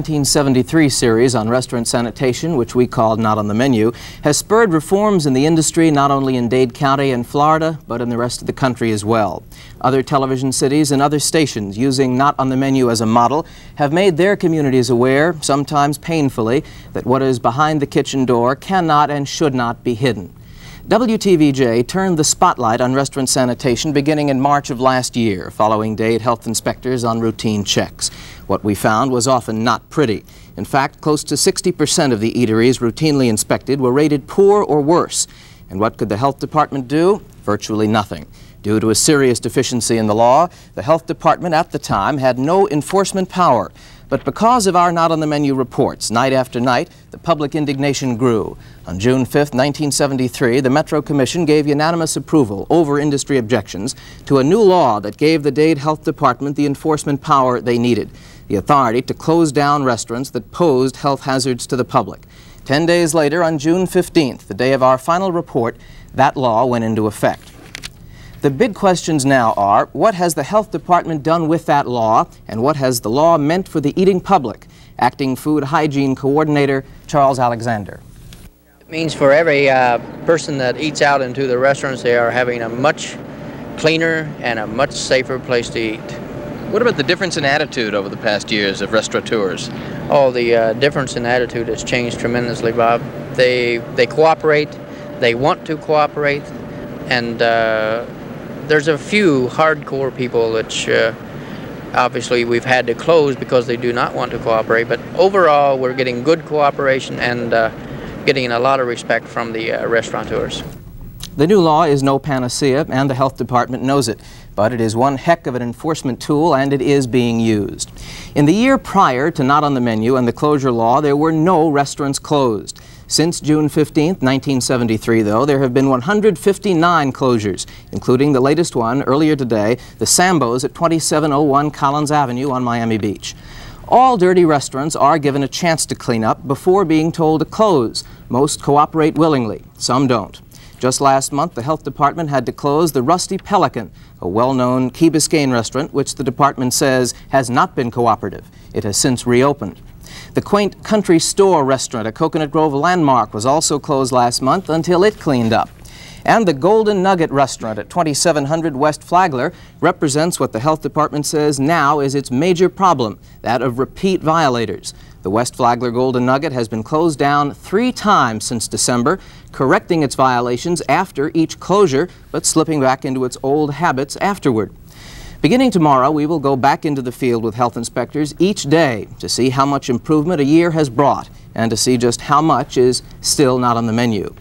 1973 series on restaurant sanitation, which we called Not on the Menu, has spurred reforms in the industry not only in Dade County and Florida, but in the rest of the country as well. Other television cities and other stations using Not on the Menu as a model have made their communities aware, sometimes painfully, that what is behind the kitchen door cannot and should not be hidden. WTVJ turned the spotlight on restaurant sanitation beginning in March of last year, following Dade health inspectors on routine checks. What we found was often not pretty. In fact, close to 60% of the eateries routinely inspected were rated poor or worse. And what could the health department do? Virtually nothing. Due to a serious deficiency in the law, the health department at the time had no enforcement power. But because of our Not on the Menu reports, night after night, the public indignation grew. On June 5, 1973, the Metro Commission gave unanimous approval over industry objections to a new law that gave the Dade Health Department the enforcement power they needed, the authority to close down restaurants that posed health hazards to the public. 10 days later, on June 15th, the day of our final report, that law went into effect. The big questions now are, what has the health department done with that law, and what has the law meant for the eating public? Acting Food Hygiene Coordinator Charles Alexander. It means for every person that eats out into the restaurants, they are having a much cleaner and a much safer place to eat. What about the difference in attitude over the past years of restaurateurs? Oh, the difference in attitude has changed tremendously, Bob. They cooperate, they want to cooperate, and there's a few hardcore people which obviously we've had to close because they do not want to cooperate, but overall we're getting good cooperation and getting a lot of respect from the restaurateurs. The new law is no panacea, and the health department knows it, but it is one heck of an enforcement tool, and it is being used. In the year prior to Not on the Menu and the closure law, there were no restaurants closed. Since June 15, 1973, though, there have been 159 closures, including the latest one earlier today, the Sambo's at 2701 Collins Avenue on Miami Beach. All dirty restaurants are given a chance to clean up before being told to close. Most cooperate willingly, some don't. Just last month, the health department had to close the Rusty Pelican, a well-known Key Biscayne restaurant which the department says has not been cooperative. It has since reopened. The quaint country store restaurant at Coconut Grove Landmark was also closed last month until it cleaned up. And the Golden Nugget restaurant at 2700 West Flagler represents what the health department says now is its major problem, that of repeat violators. The West Flagler Golden Nugget has been closed down 3 times since December, correcting its violations after each closure, but slipping back into its old habits afterward. Beginning tomorrow, we will go back into the field with health inspectors each day to see how much improvement a year has brought and to see just how much is still not on the menu.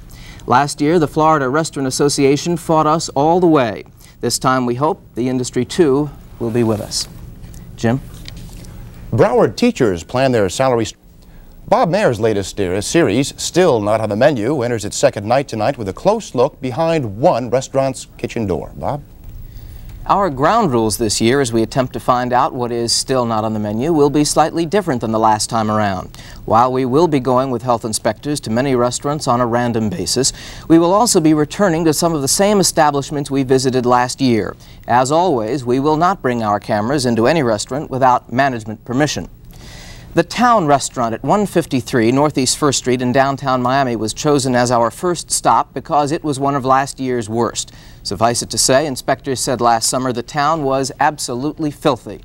Last year, the Florida Restaurant Association fought us all the way. This time, we hope the industry, too, will be with us. Jim? Broward teachers plan their salary. Bob Mayer's latest series, Still Not on the Menu, enters its second night tonight with a close look behind one restaurant's kitchen door. Bob? Our ground rules this year, as we attempt to find out what is still not on the menu, will be slightly different than the last time around. While we will be going with health inspectors to many restaurants on a random basis, we will also be returning to some of the same establishments we visited last year. As always, we will not bring our cameras into any restaurant without management permission. The Town restaurant at 153 Northeast 1st Street in downtown Miami was chosen as our first stop because it was one of last year's worst. Suffice it to say, inspectors said last summer the Town was absolutely filthy.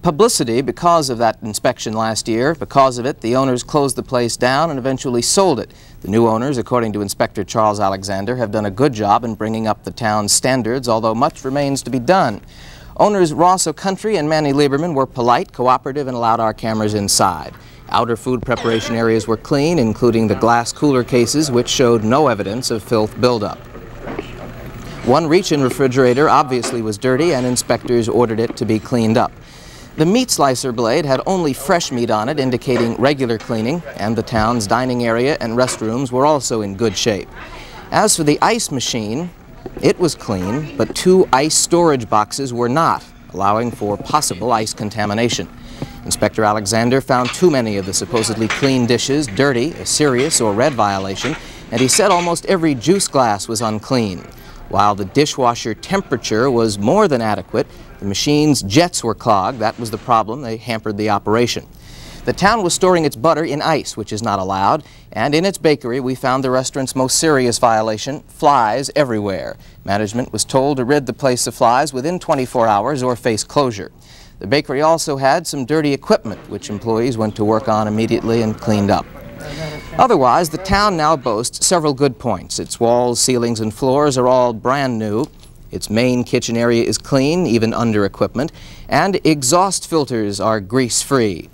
Publicity because of that inspection last year. Because of it, the owners closed the place down and eventually sold it. The new owners, according to Inspector Charles Alexander, have done a good job in bringing up the Town's standards, although much remains to be done. Owners Ross O'Country and Manny Lieberman were polite, cooperative, and allowed our cameras inside. Outer food preparation areas were clean, including the glass cooler cases, which showed no evidence of filth buildup. One reach-in refrigerator obviously was dirty, and inspectors ordered it to be cleaned up. The meat slicer blade had only fresh meat on it, indicating regular cleaning, and the Town's dining area and restrooms were also in good shape. As for the ice machine, it was clean, but 2 ice storage boxes were not, allowing for possible ice contamination. Inspector Alexander found too many of the supposedly clean dishes dirty, a serious or red violation, and he said almost every juice glass was unclean. While the dishwasher temperature was more than adequate, the machine's jets were clogged. That was the problem. They hampered the operation. The town was storing its butter in ice, which is not allowed, and in its bakery we found the restaurant's most serious violation: flies everywhere. Management was told to rid the place of flies within 24 hours or face closure. The bakery also had some dirty equipment, which employees went to work on immediately and cleaned up. Otherwise, the town now boasts several good points. Its walls, ceilings, and floors are all brand new. Its main kitchen area is clean, even under equipment, and exhaust filters are grease-free.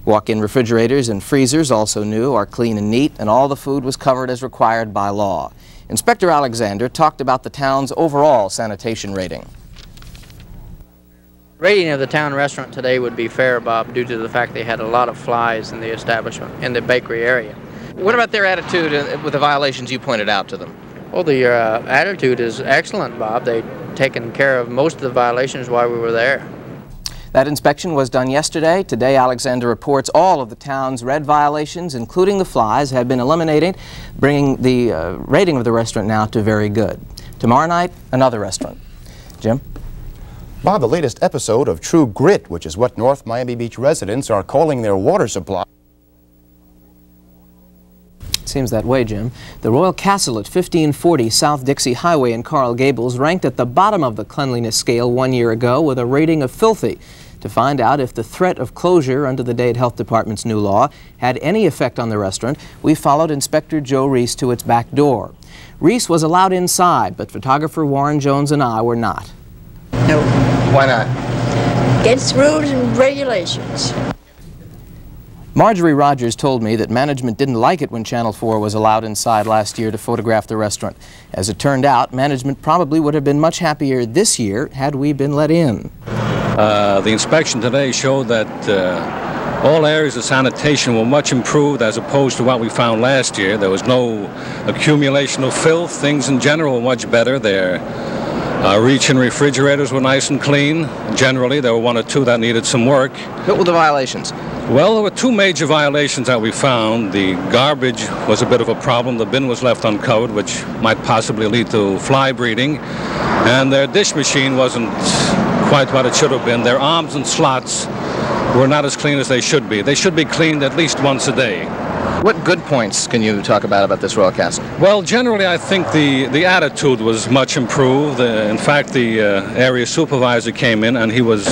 Walk-in refrigerators and freezers, also new, are clean and neat, and all the food was covered as required by law. Inspector Alexander talked about the town's overall sanitation rating. Rating of the town restaurant today would be fair, Bob, due to the fact they had a lot of flies in the establishment, in the bakery area. What about their attitude with the violations you pointed out to them? Well, the attitude is excellent, Bob. They've taken care of most of the violations while we were there. That inspection was done yesterday. Today, Alexander reports all of the town's red violations, including the flies, have been eliminated, bringing the rating of the restaurant now to very good. Tomorrow night, another restaurant. Jim? Bob, the latest episode of True Grit, which is what North Miami Beach residents are calling their water supply. Seems that way, Jim. The Royal Castle at 1540 South Dixie Highway in Coral Gables ranked at the bottom of the cleanliness scale 1 year ago with a rating of filthy. To find out if the threat of closure under the Dade Health Department's new law had any effect on the restaurant, we followed Inspector Joe Reese to its back door. Reese was allowed inside, but photographer Warren Jones and I were not. No. Why not? Against rules and regulations. Marjorie Rogers told me that management didn't like it when Channel 4 was allowed inside last year to photograph the restaurant. As it turned out, management probably would have been much happier this year had we been let in. The inspection today showed that all areas of sanitation were much improved as opposed to what we found last year. There was no accumulation of filth. Things in general were much better there. Reach and refrigerators were nice and clean. Generally, there were one or two that needed some work. What were the violations? Well, there were two major violations that we found. The garbage was a bit of a problem. The bin was left uncovered, which might possibly lead to fly breeding. And their dish machine wasn't quite what it should have been. Their arms and slots were not as clean as they should be. They should be cleaned at least once a day. What good points can you talk about this Royal Castle? Well, generally, I think the attitude was much improved. In fact, the area supervisor came in, and he was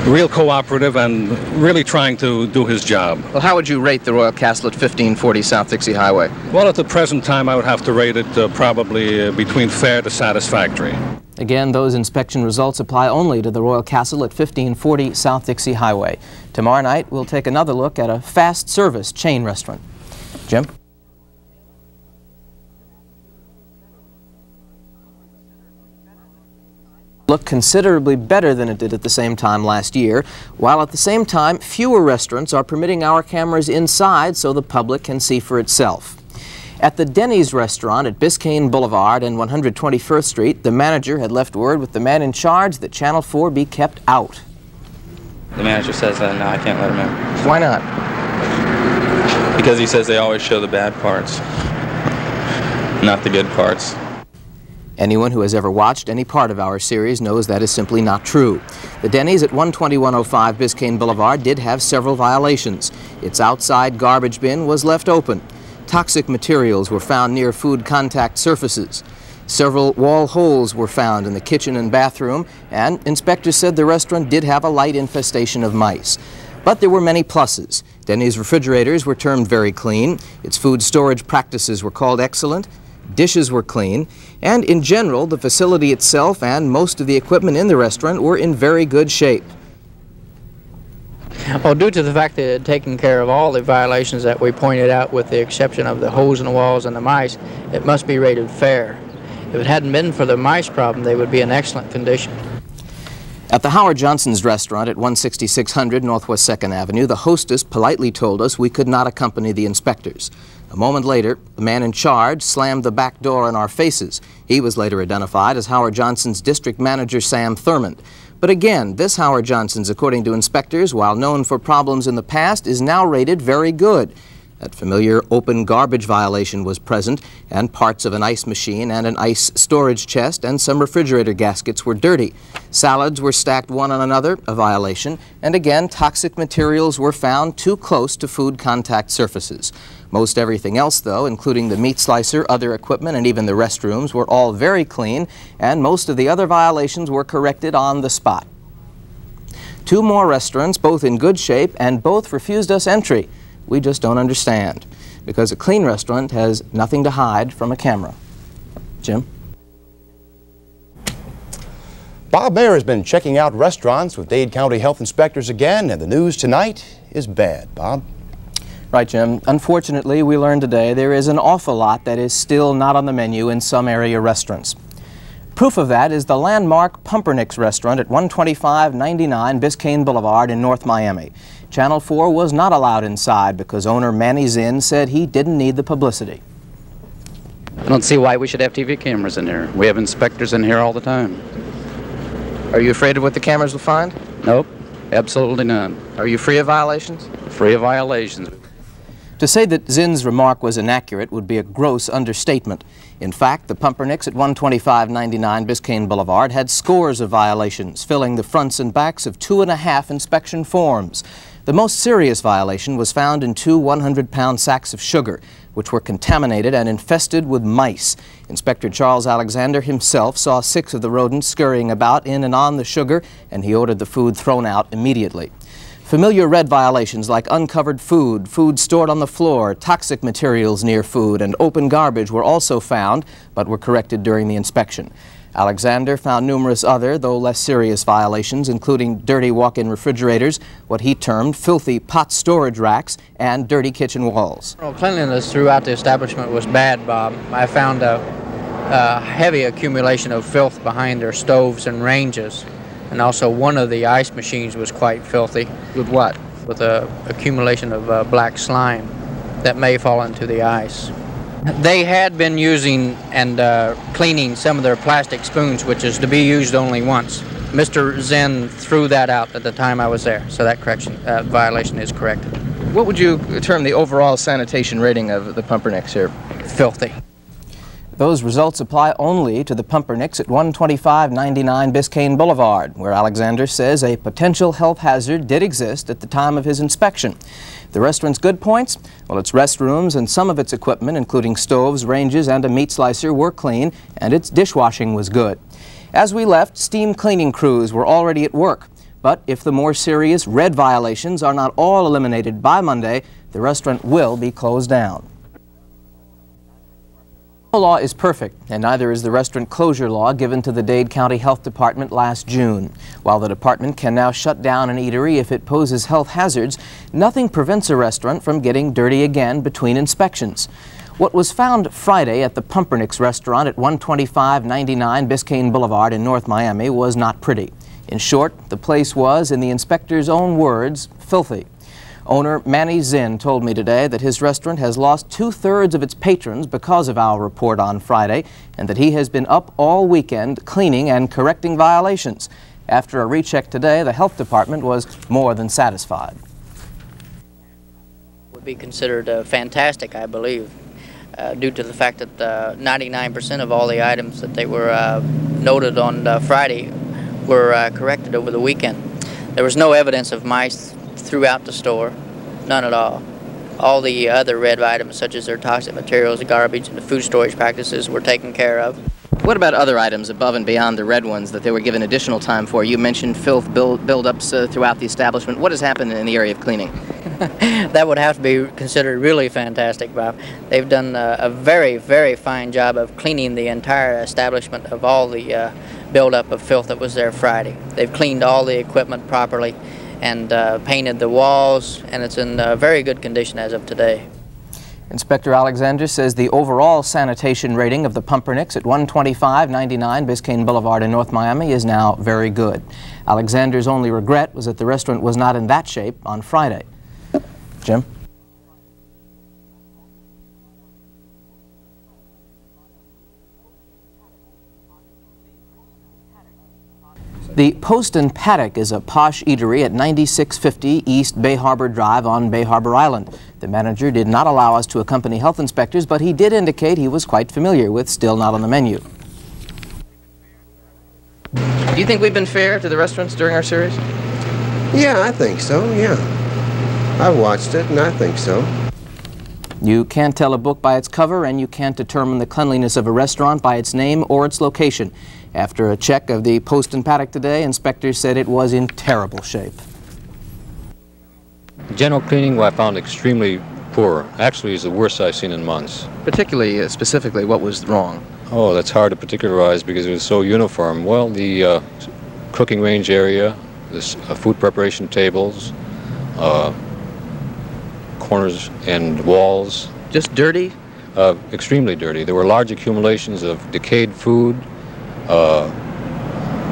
real cooperative and really trying to do his job. Well, how would you rate the Royal Castle at 1540 South Dixie Highway? Well, at the present time, I would have to rate it probably between fair to satisfactory. Again, those inspection results apply only to the Royal Castle at 1540 South Dixie Highway. Tomorrow night, we'll take another look at a fast service chain restaurant. Jim? Look considerably better than it did at the same time last year, while at the same time, fewer restaurants are permitting our cameras inside so the public can see for itself. At the Denny's restaurant at Biscayne Boulevard and 121st Street, the manager had left word with the man in charge that Channel 4 be kept out. The manager says that, no, I can't let him in. Why not? Because he says they always show the bad parts, not the good parts. Anyone who has ever watched any part of our series knows that is simply not true. The Denny's at 12105 Biscayne Boulevard did have several violations. Its outside garbage bin was left open. Toxic materials were found near food contact surfaces. Several wall holes were found in the kitchen and bathroom, and inspectors said the restaurant did have a light infestation of mice. But there were many pluses. Denny's refrigerators were termed very clean, its food storage practices were called excellent, dishes were clean, and in general, the facility itself and most of the equipment in the restaurant were in very good shape. Well, due to the fact that it had taken care of all the violations that we pointed out, with the exception of the holes in the walls and the mice, it must be rated fair. If it hadn't been for the mice problem, they would be in excellent condition. At the Howard Johnson's restaurant at 16600 Northwest 2nd Avenue, the hostess politely told us we could not accompany the inspectors. A moment later, the man in charge slammed the back door in our faces. He was later identified as Howard Johnson's district manager, Sam Thurmond. But again, this Howard Johnson's, according to inspectors, while known for problems in the past, is now rated very good. That familiar open garbage violation was present, and parts of an ice machine and an ice storage chest and some refrigerator gaskets were dirty. Salads were stacked one on another, a violation, and again, toxic materials were found too close to food contact surfaces. Most everything else, though, including the meat slicer, other equipment, and even the restrooms, were all very clean, and most of the other violations were corrected on the spot. 2 more restaurants, both in good shape, and both refused us entry. We just don't understand, because a clean restaurant has nothing to hide from a camera. Jim? Bob Mayer has been checking out restaurants with Dade County health inspectors again, and the news tonight is bad. Bob? Right, Jim. Unfortunately, we learned today there is an awful lot that is still not on the menu in some area restaurants. Proof of that is the landmark Pumpernicks restaurant at 12599 Biscayne Boulevard in North Miami. Channel 4 was not allowed inside because owner Manny Zinn said he didn't need the publicity. I don't see why we should have TV cameras in here. We have inspectors in here all the time. Are you afraid of what the cameras will find? Nope, absolutely none. Are you free of violations? Free of violations. To say that Zinn's remark was inaccurate would be a gross understatement. In fact, the Pumpernicks at 12599 Biscayne Boulevard had scores of violations, filling the fronts and backs of 2.5 inspection forms. The most serious violation was found in 2 100-pound sacks of sugar, which were contaminated and infested with mice. Inspector Charles Alexander himself saw 6 of the rodents scurrying about in and on the sugar, and he ordered the food thrown out immediately. Familiar red violations like uncovered food, food stored on the floor, toxic materials near food, and open garbage were also found, but were corrected during the inspection. Alexander found numerous other, though less serious violations, including dirty walk-in refrigerators, what he termed filthy pot storage racks, and dirty kitchen walls. Cleanliness throughout the establishment was bad, Bob. I found a heavy accumulation of filth behind their stoves and ranges. And also one of the ice machines was quite filthy. With what? With an accumulation of black slime that may fall into the ice. They had been using and cleaning some of their plastic spoons, which is to be used only once. Mr. Zinn threw that out at the time I was there, so that violation is corrected. What would you term the overall sanitation rating of the Pumpernicks here? Filthy. Those results apply only to the Pumpernicks at 12599 Biscayne Boulevard, where Alexander says a potential health hazard did exist at the time of his inspection. The restaurant's good points? Well, its restrooms and some of its equipment, including stoves, ranges, and a meat slicer, were clean, and its dishwashing was good. As we left, steam cleaning crews were already at work. But if the more serious red violations are not all eliminated by Monday, the restaurant will be closed down. No law is perfect, and neither is the restaurant closure law given to the Dade County Health Department last June. While the department can now shut down an eatery if it poses health hazards, nothing prevents a restaurant from getting dirty again between inspections. What was found Friday at the Pumpernicks restaurant at 12599 Biscayne Boulevard in North Miami was not pretty. In short, the place was, in the inspector's own words, filthy. Owner Manny Zinn told me today that his restaurant has lost 2/3 of its patrons because of our report on Friday, and that he has been up all weekend cleaning and correcting violations. After a recheck today, the health department was more than satisfied. Would be considered fantastic, I believe, due to the fact that 99% of all the items that they were noted on Friday were corrected over the weekend. There was no evidence of mice throughout the store, none at all. All the other red items, such as their toxic materials, the garbage, and the food storage practices, were taken care of. What about other items above and beyond the red ones that they were given additional time for? You mentioned filth buildups throughout the establishment. What has happened in the area of cleaning? That would have to be considered really fantastic, Bob. They've done a very, very fine job of cleaning the entire establishment of all the buildup of filth that was there Friday. They've cleaned all the equipment properly and painted the walls, and it's in very good condition as of today. Inspector Alexander says the overall sanitation rating of the Pumpernicks at 12599 Biscayne Boulevard in North Miami is now very good. Alexander's only regret was that the restaurant was not in that shape on Friday. Jim? The Post and Paddock is a posh eatery at 9650 East Bay Harbor Drive on Bay Harbor Island. The manager did not allow us to accompany health inspectors, but he did indicate he was quite familiar with Still Not on the Menu. Do you think we've been fair to the restaurants during our series? Yeah, I think so, yeah. I've watched it, and I think so. You can't tell a book by its cover, and you can't determine the cleanliness of a restaurant by its name or its location. After a check of the Post and Paddock today, inspectors said it was in terrible shape. General cleaning, I found extremely poor. Actually, it's the worst I've seen in months. Particularly, specifically, what was wrong? Oh, that's hard to particularize because it was so uniform. Well, the cooking range area, the food preparation tables, corners and walls. Just dirty? Extremely dirty. There were large accumulations of decayed food,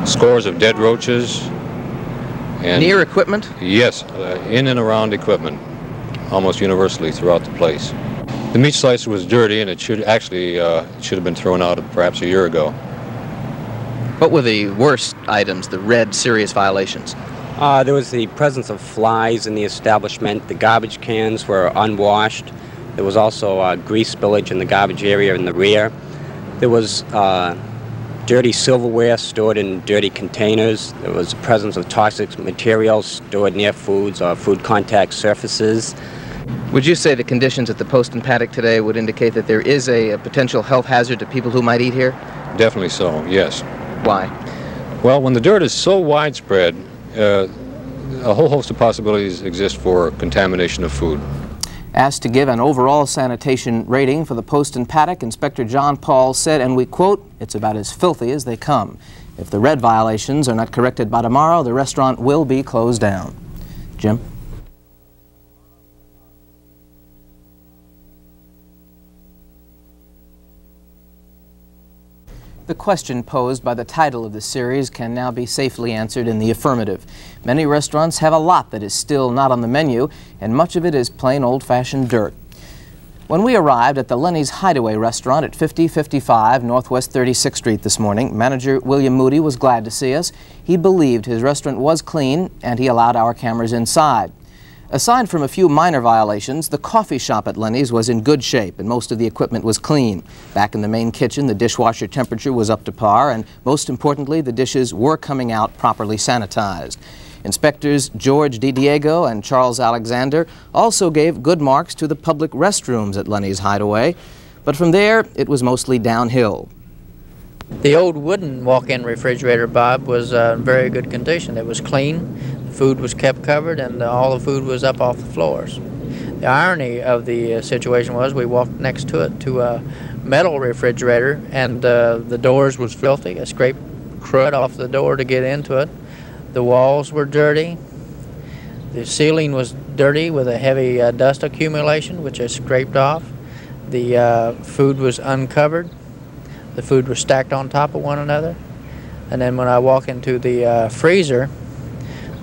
scores of dead roaches. And near equipment? Yes, in and around equipment, almost universally throughout the place. The meat slicer was dirty, and it should actually should have been thrown out perhaps a year ago. What were the worst items, the red serious violations? There was the presence of flies in the establishment. The garbage cans were unwashed. There was also grease spillage in the garbage area in the rear. There was dirty silverware stored in dirty containers. There was the presence of toxic materials stored near foods or food contact surfaces. Would you say the conditions at the Post and Paddock today would indicate that there is a potential health hazard to people who might eat here? Definitely so, yes. Why? Well, when the dirt is so widespread, a whole host of possibilities exist for contamination of food. Asked to give an overall sanitation rating for the Post and Paddock, Inspector John Paul said, and we quote, "It's about as filthy as they come. If the red violations are not corrected by tomorrow, the restaurant will be closed down." Jim? The question posed by the title of the series can now be safely answered in the affirmative. Many restaurants have a lot that is still not on the menu, and much of it is plain old-fashioned dirt. When we arrived at the Lenny's Hideaway restaurant at 5055 Northwest 36th Street this morning, manager William Moody was glad to see us. He believed his restaurant was clean, and he allowed our cameras inside. Aside from a few minor violations, the coffee shop at Lenny's was in good shape and most of the equipment was clean. Back in the main kitchen, the dishwasher temperature was up to par, and most importantly, the dishes were coming out properly sanitized. Inspectors George DiDiego and Charles Alexander also gave good marks to the public restrooms at Lenny's Hideaway, but from there, it was mostly downhill. The old wooden walk-in refrigerator, Bob, was in very good condition. It was clean, the food was kept covered, and all the food was up off the floors. The irony of the situation was we walked next to it to a metal refrigerator, and the doors was filthy. I scraped crud off the door to get into it. The walls were dirty. The ceiling was dirty with a heavy dust accumulation, which I scraped off. The food was uncovered. The food was stacked on top of one another. And then when I walk into the freezer,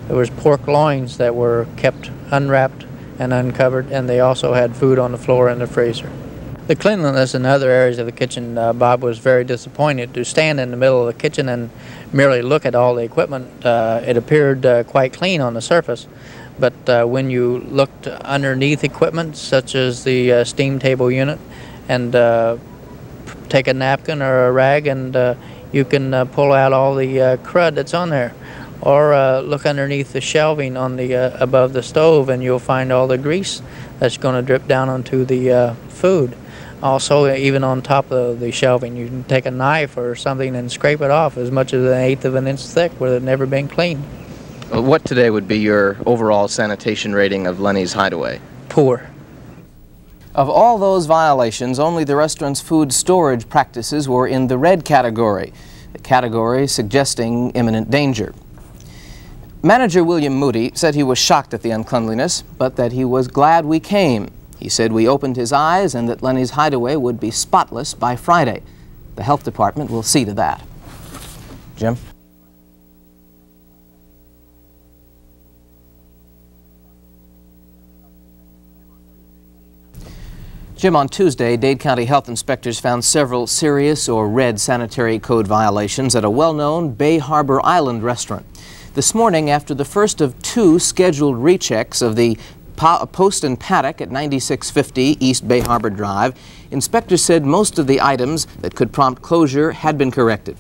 there was pork loins that were kept unwrapped and uncovered, and they also had food on the floor in the freezer. The cleanliness in other areas of the kitchen, Bob was very disappointed. To stand in the middle of the kitchen and merely look at all the equipment, it appeared quite clean on the surface. But when you looked underneath equipment, such as the steam table unit, and take a napkin or a rag and you can pull out all the crud that's on there. Or look underneath the shelving on the above the stove, and you'll find all the grease that's going to drip down onto the food. Also, even on top of the shelving, you can take a knife or something and scrape it off as much as 1/8 of an inch thick where it never been cleaned. What today would be your overall sanitation rating of Lenny's Hideaway? Poor. Of all those violations, only the restaurant's food storage practices were in the red category, the category suggesting imminent danger. Manager William Moody said he was shocked at the uncleanliness, but that he was glad we came. He said we opened his eyes and that Lenny's Hideaway would be spotless by Friday. The health department will see to that. Jim? Jim, on Tuesday, Dade County health inspectors found several serious or red sanitary code violations at a well-known Bay Harbor Island restaurant. This morning, after the first of 2 scheduled rechecks of the post and paddock at 9650 East Bay Harbor Drive, inspectors said most of the items that could prompt closure had been corrected.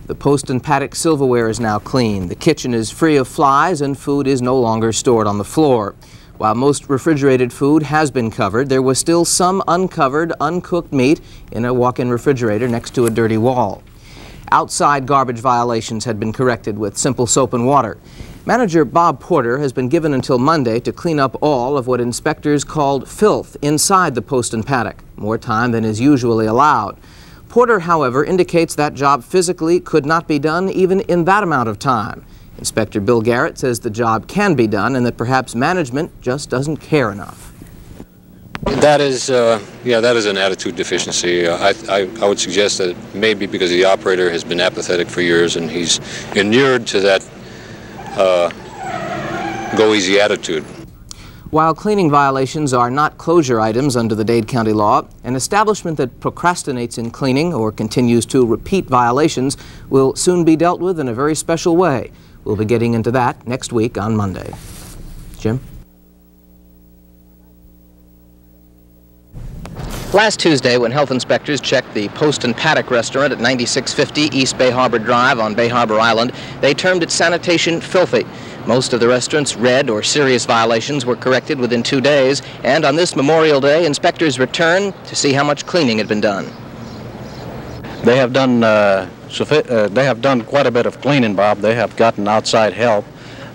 The post and paddock silverware is now clean. The kitchen is free of flies and food is no longer stored on the floor. While most refrigerated food has been covered, there was still some uncovered, uncooked meat in a walk-in refrigerator next to a dirty wall. Outside garbage violations had been corrected with simple soap and water. Manager Bob Porter has been given until Monday to clean up all of what inspectors called filth inside the post and paddock, more time than is usually allowed. Porter, however, indicates that job physically could not be done even in that amount of time. Inspector Bill Garrett says the job can be done and that perhaps management just doesn't care enough. That is an attitude deficiency. I would suggest that maybe because the operator has been apathetic for years and he's inured to that go-easy attitude. While cleaning violations are not closure items under the Dade County law, an establishment that procrastinates in cleaning or continues to repeat violations will soon be dealt with in a very special way. We'll be getting into that next week on Monday. Jim? Last Tuesday, when health inspectors checked the Post and Paddock restaurant at 9650 East Bay Harbor Drive on Bay Harbor Island, they termed its sanitation filthy. Most of the restaurant's red or serious violations were corrected within 2 days, and on this Memorial Day, inspectors returned to see how much cleaning had been done. They have done quite a bit of cleaning, Bob. They have gotten outside help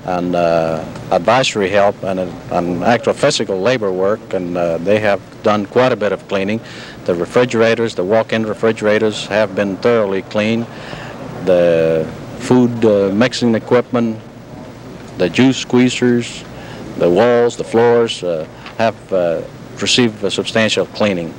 and advisory help and actual physical labor work, and they have done quite a bit of cleaning. The refrigerators, the walk-in refrigerators have been thoroughly cleaned. The food mixing equipment, the juice squeezers, the walls, the floors have received a substantial cleaning.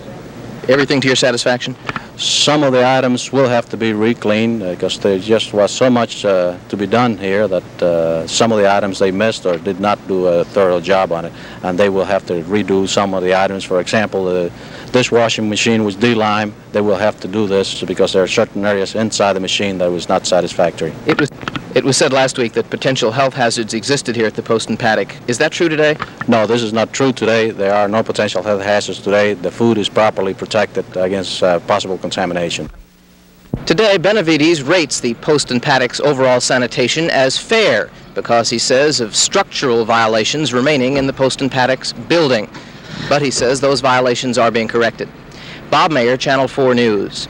Everything to your satisfaction? Some of the items will have to be re-cleaned because there just was so much to be done here that some of the items they missed or did not do a thorough job on it, and they will have to redo some of the items. For example, the dishwashing machine was de-limed. They will have to do this because there are certain areas inside the machine that was not satisfactory. It was said last week that potential health hazards existed here at the Post and Paddock. Is that true today? No, this is not true today. There are no potential health hazards today. The food is properly protected against possible contamination. Today, Benavides rates the Post and Paddock's overall sanitation as fair because he says of structural violations remaining in the Post and Paddock's building. But he says those violations are being corrected. Bob Mayer, Channel 4 News.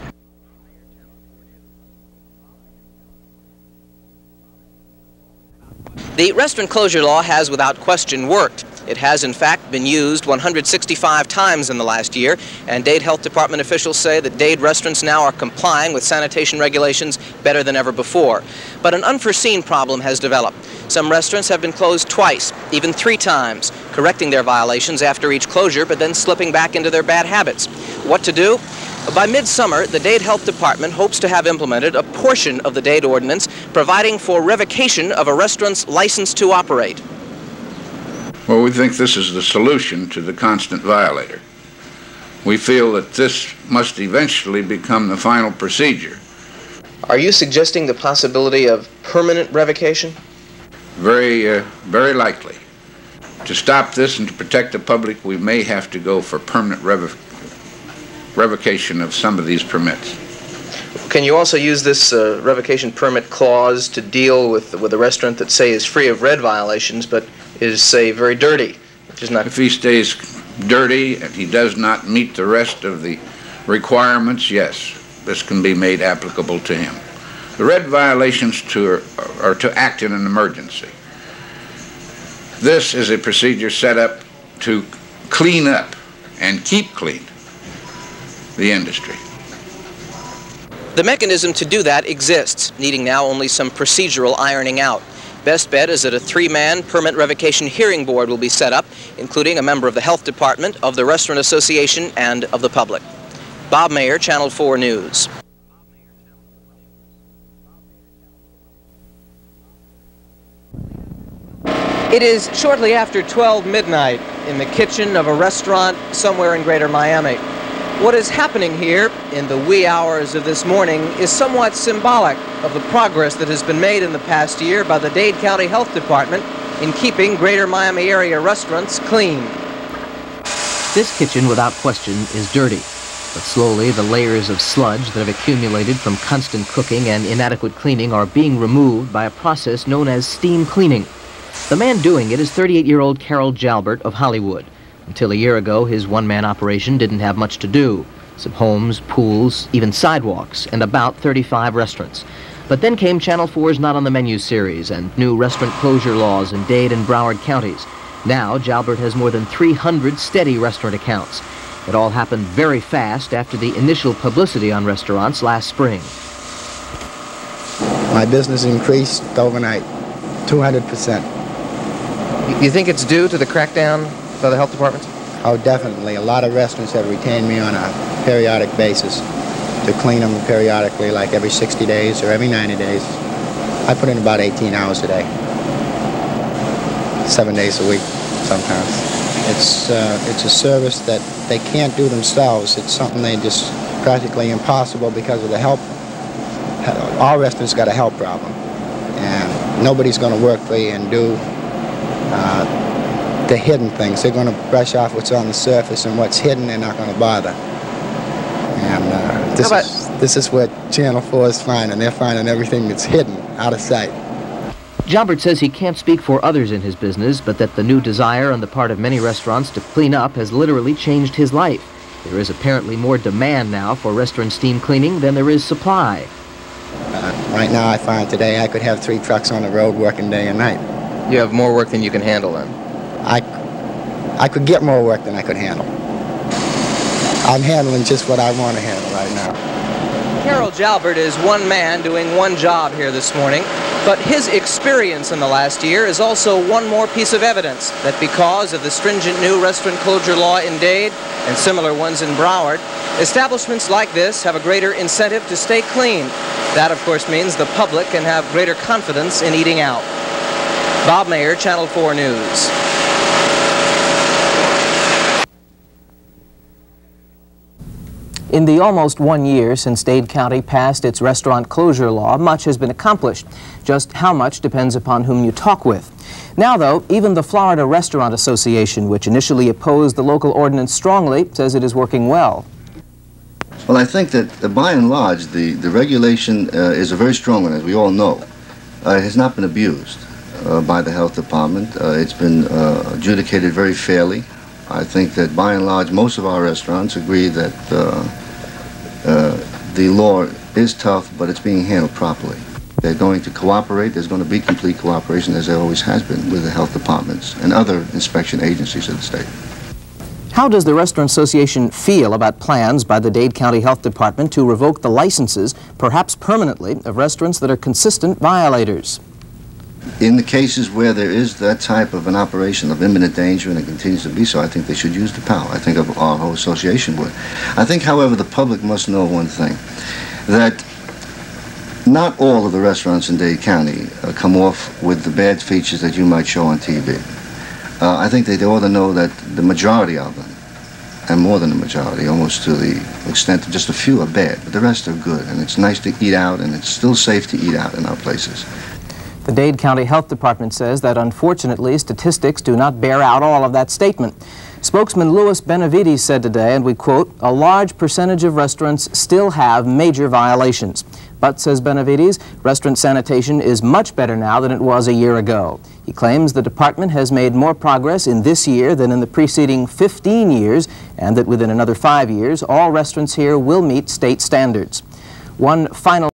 The restaurant closure law has without question worked. It has in fact been used 165 times in the last year, and Dade Health Department officials say that Dade restaurants now are complying with sanitation regulations better than ever before. But an unforeseen problem has developed. Some restaurants have been closed twice, even 3 times, correcting their violations after each closure but then slipping back into their bad habits. What to do? By midsummer, the Dade Health Department hopes to have implemented a portion of the Dade ordinance providing for revocation of a restaurant's license to operate. Well, we think this is the solution to the constant violator. We feel that this must eventually become the final procedure. Are you suggesting the possibility of permanent revocation? Very likely. To stop this and to protect the public, we may have to go for permanent revocation of some of these permits. Can you also use this revocation permit clause to deal with a restaurant that, say, is free of red violations but is, say, very dirty, which is not... If he stays dirty and he does not meet the rest of the requirements, yes, this can be made applicable to him. The red violations are to act in an emergency. This is a procedure set up to clean up and keep clean the industry. The mechanism to do that exists, needing now only some procedural ironing out. Best bet is that a 3-man permit revocation hearing board will be set up, including a member of the Health Department, of the Restaurant Association, and of the public. Bob Mayer, Channel 4 News. It is shortly after 12 midnight in the kitchen of a restaurant somewhere in Greater Miami. What is happening here in the wee hours of this morning is somewhat symbolic of the progress that has been made in the past year by the Dade County Health Department in keeping Greater Miami area restaurants clean. This kitchen, without question, is dirty. But slowly, the layers of sludge that have accumulated from constant cooking and inadequate cleaning are being removed by a process known as steam cleaning. The man doing it is 38-year-old Carol Jalbert of Hollywood. Until a year ago, his one-man operation didn't have much to do. Some homes, pools, even sidewalks, and about 35 restaurants. But then came Channel 4's Not on the Menu series and new restaurant closure laws in Dade and Broward counties. Now, Jalbert has more than 300 steady restaurant accounts. It all happened very fast after the initial publicity on restaurants last spring. My business increased overnight, 200%. You think it's due to the crackdown by the health department? Oh, definitely. A lot of restaurants have retained me on a periodic basis to clean them periodically, like every 60 days or every 90 days. I put in about 18 hours a day, 7 days a week sometimes. It's a service that they can't do themselves. It's something they just practically impossible because of the help. All restaurants got a health problem, and nobody's going to work for you and do the hidden things. They're going to brush off what's on the surface, and what's hidden they're not going to bother. And this is what Channel 4 is finding. They're finding everything that's hidden, out of sight. Jalbert says he can't speak for others in his business, but that the new desire on the part of many restaurants to clean up has literally changed his life. There is apparently more demand now for restaurant steam cleaning than there is supply. Right now, I find today I could have 3 trucks on the road working day and night. You have more work than you can handle then? I could get more work than I could handle. I'm handling just what I want to handle right now. Carol Jalbert is one man doing one job here this morning, but his experience in the last year is also one more piece of evidence that because of the stringent new restaurant closure law in Dade and similar ones in Broward, establishments like this have a greater incentive to stay clean. That, of course, means the public can have greater confidence in eating out. Bob Mayer, Channel 4 News. In the almost 1 year since Dade County passed its restaurant closure law, much has been accomplished. Just how much depends upon whom you talk with. Now, though, even the Florida Restaurant Association, which initially opposed the local ordinance strongly, says it is working well. Well, I think that by and large, the regulation is a very strong one, as we all know. It has not been abused by the health department. It's been adjudicated very fairly. I think that by and large, most of our restaurants agree that the law is tough, but it's being handled properly. They're going to cooperate. There's going to be complete cooperation, as there always has been, with the health departments and other inspection agencies of the state. How does the Restaurant Association feel about plans by the Dade County Health Department to revoke the licenses, perhaps permanently, of restaurants that are consistent violators? In the cases where there is that type of an operation of imminent danger, and it continues to be so, I think they should use the power. I think our whole association would. I think, however, the public must know one thing, that not all of the restaurants in Dade County come off with the bad features that you might show on TV. I think they ought to know that the majority of them, and more than the majority, almost to the extent of just a few are bad, but the rest are good, and it's nice to eat out, and it's still safe to eat out in our places. The Dade County Health Department says that unfortunately statistics do not bear out all of that statement. Spokesman Louis Benavides said today, and we quote, "A large percentage of restaurants still have major violations. But," says Benavides, "restaurant sanitation is much better now than it was a year ago." He claims the department has made more progress in this year than in the preceding 15 years, and that within another 5 years, all restaurants here will meet state standards. One final